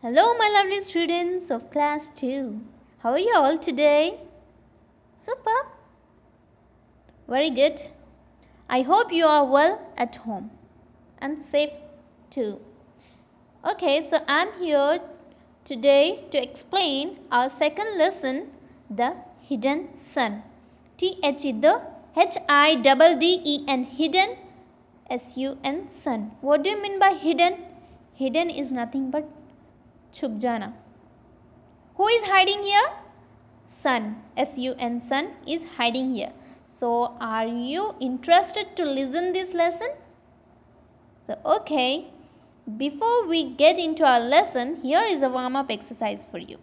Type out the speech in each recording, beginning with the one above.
Hello, my lovely students of class 2. How are you all today? Super. Very good. I hope you are well at home and safe too. Okay, so I'm here today to explain our second lesson, the hidden sun. The HIDDEN, hidden, SUN, sun. What do you mean by hidden? Hidden is nothing but छुप जाना. Who is hiding here? Sun, SUN, sun is hiding here. So are you interested to listen this lesson? So okay, before we get into our lesson, here is a warm-up exercise for you.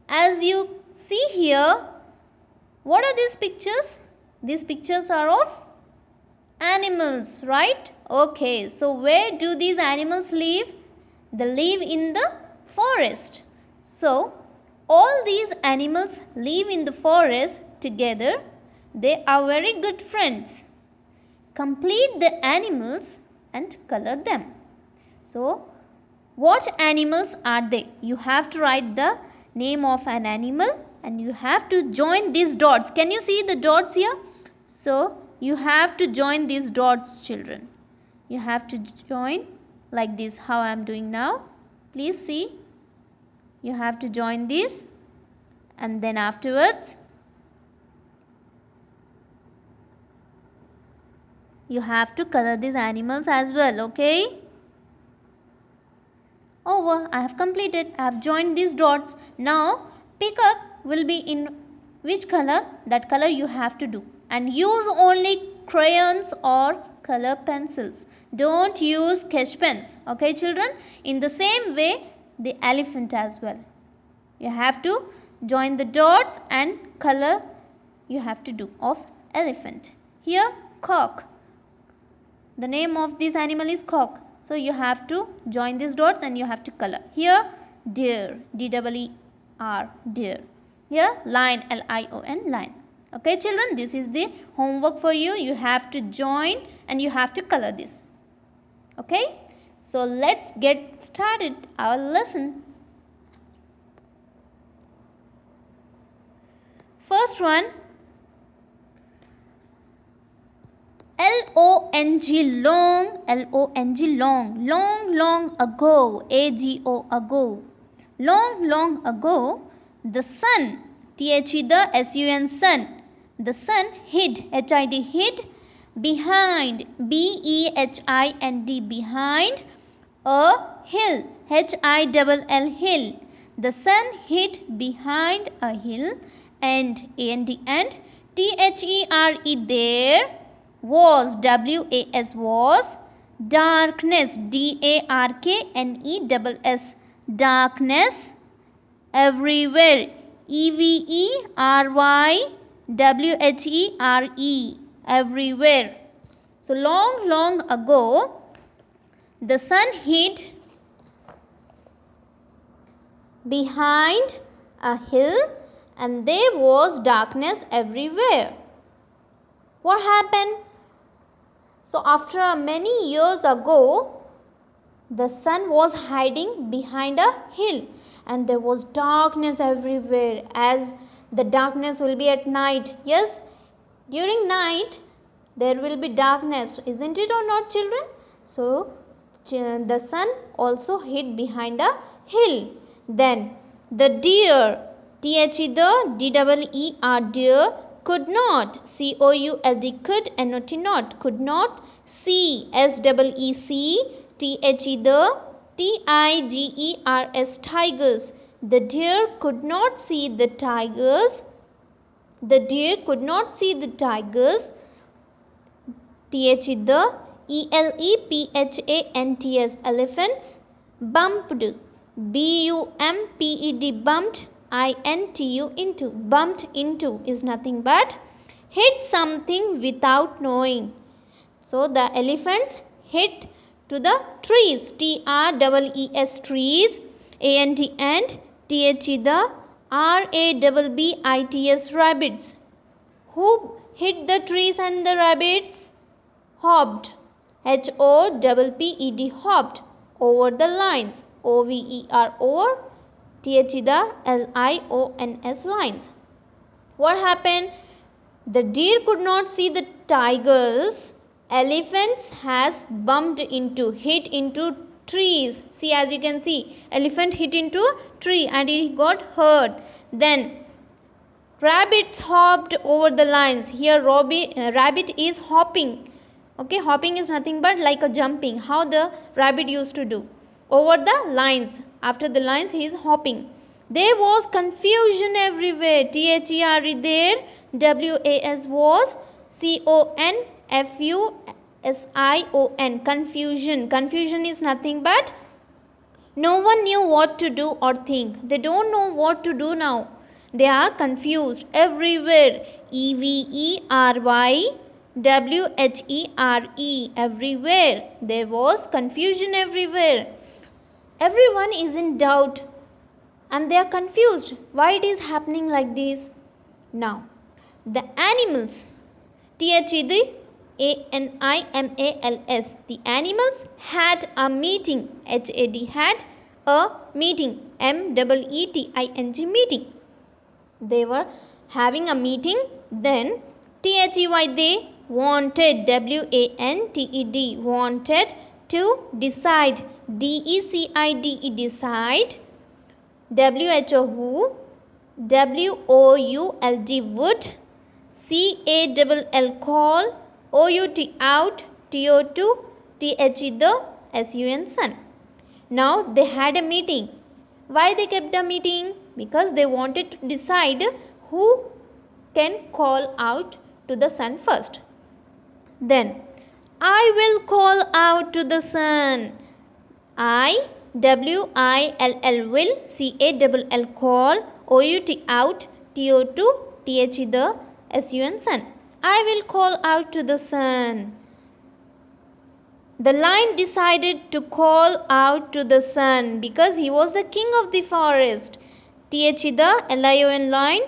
As you see here, what are these pictures? These pictures are of animals, right? Okay, so where do these animals live? They live in the forest. So, all these animals live in the forest together. They are very good friends. Complete the animals and color them. So, what animals are they? You have to write the name of an animal and you have to join these dots. Can you see the dots here? So, you have to join these dots, children. You have to join like this, how I am doing now. Please see. You have to join this and then afterwards you have to color these animals as well. Okay. Over. I have completed. I have joined these dots. Now peacock will be in which color? That color you have to do. And use only crayons or color pencils. Don't use sketch pens. Okay, children? In the same way, the elephant as well. You have to join the dots and color you have to do of elephant. Here, cock. The name of this animal is cock. So you have to join these dots and you have to color. Here, deer. D-E-E-R, deer. Here, lion. L-I-O-N, lion. Okay, children, this is the homework for you. You have to join and you have to color this. Okay, so let's get started our lesson. First one, L-O-N-G, long, L-O-N-G, long, long, long ago, A-G-O, ago. Long, long ago, the sun, T-H-E, the S-U-N, sun. The sun hid, H-I-D, hid, behind, B-E-H-I-N-D, behind a hill, H-I-L-L, hill. The sun hid behind a hill and A-N-D, and T-H-E-R-E, there was, W-A-S, was, darkness, D-A-R-K-N-E-S-S, darkness, everywhere, E-V-E-R-Y-W-H-E-R-E, everywhere. So long, long ago, the sun hid behind a hill and there was darkness everywhere. What happened? So after many years ago, the sun was hiding behind a hill and there was darkness everywhere, as the darkness will be at night. Yes, during night there will be darkness, isn't it or not, children? So the sun also hid behind a hill. Then the deer, T-H-E, the D-E-E-R, deer, could not, C-O-U-L-D, could, N-O-T, not, could not see, S-E-E-C, T-H-E, the T-I-G-E-R-S, tigers. The deer could not see the tigers. The deer could not see the tigers. T-H-E, the E-L-E-P-H-A-N-T-S, elephants. Bumped, B-U-M-P-E-D, bumped, I-N-T-U, into. Bumped into is nothing but hit something without knowing. So the elephants hit to the trees, T-R-E-E-S, trees, A-N-D, and T-H-E, the R-A-B-B-I-T-S, rabbits. Who hit the trees and the rabbits? Hopped, H-O-P-P-E-D, hopped over the lines. over, the lions, lines. What happened? The deer could not see the tigers. Elephants has hit into trees. See, as you can see, elephant hit into a tree and he got hurt. Then rabbits hopped over the lines. Here rabbit is hopping. Okay, hopping is nothing but like a jumping. How the rabbit used to do. Over the lines. After the lines he is hopping. There was confusion everywhere. THERE there. WAS was CONFUSION. Confusion. Confusion is nothing but no one knew what to do or think. They don't know what to do now. They are confused everywhere. EVERYWHERE. Everywhere. There was confusion everywhere. Everyone is in doubt and they are confused. Why it is happening like this? Now, the animals. THEANIMALS. The animals had a meeting. HAD had a meeting. MEETING meeting. They were having a meeting. Then THEY they wanted. WANTED wanted to decide. DECIDE decide. WHO who. WOULD would. CALL call. OUT out. TOT THE the SUN sun. Now they had a meeting. Why they kept a meeting? Because they wanted to decide who can call out to the sun first. Then I will call out to the sun. WILL will. CALL call. OUT out. TOT THE the SUN sun. I will call out to the sun. The lion decided to call out to the sun because he was the king of the forest. THE the LION lion.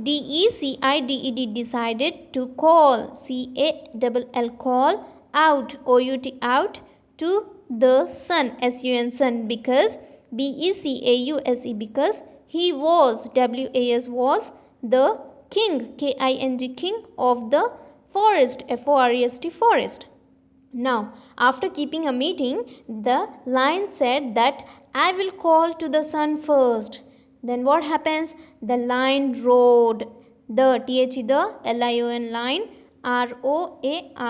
DECIDED decided to call. CALL call out. OUT out to the sun. SUN sun because BECAUSE because he was. WAS was the king. KING king of the forest. FOREST forest. Now, after keeping a meeting, the lion said that I will call to the sun first. Then what happens? The lion roared. The THE the LION lion ROARED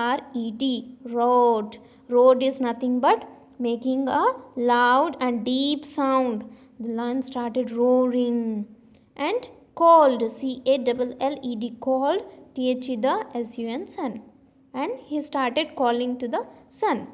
roared. Roared is nothing but making a loud and deep sound. The lion started roaring and called. CALLED called. THE the SUN sun. And he started calling to the sun.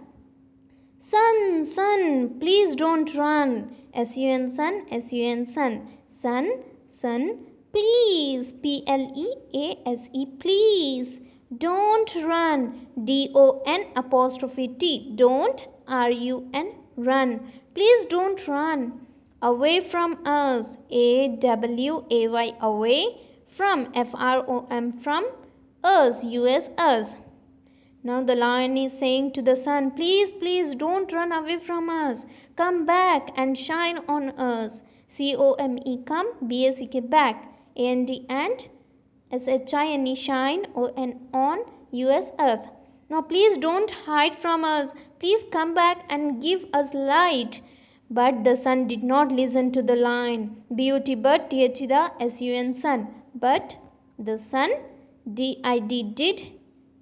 Sun, sun, please don't run. SUN sun, SUN sun. Sun, sun, please. PLEASE, please. Don't run. DON apostrophe T. Don't. RUN, run. Please don't run. Away from us. AWAY, away. From. FROM, from. Us, US, us. Now the lion is saying to the sun, please, please don't run away from us. Come back and shine on us. COME, come. BACK, back. AND, and. SHINE, shine. on. US, us. Now please don't hide from us. Please come back and give us light. But the sun did not listen to the lion. BUT, but. THE the SUN sun. But the sun DID did.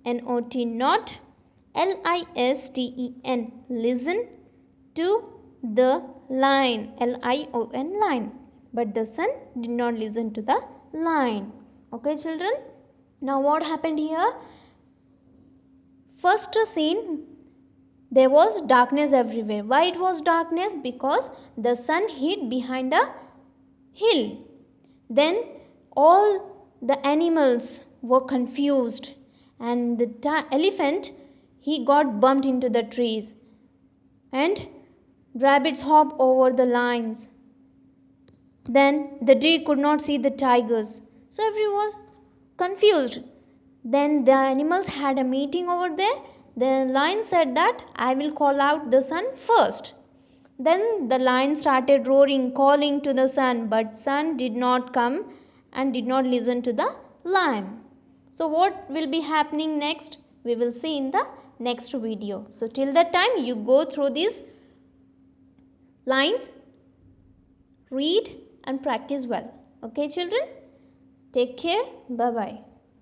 NOT not. LISTEN listen to the lion. LION lion. But the sun did not listen to the lion. Okay, children. Now what happened here? First scene, there was darkness everywhere. Why it was darkness? Because the sun hid behind a hill. Then all the animals were confused. And the elephant, he got bumped into the trees. And rabbits hopped over the lines. Then the deer could not see the tigers. So everyone was confused. Then the animals had a meeting over there. The lion said that I will call out the sun first. Then the lion started roaring, calling to the sun, but sun did not come and did not listen to the lion. So what will be happening next? We will see in the next video. So till that time, you go through these lines, read and practice well. Okay children? Take care. Bye-bye.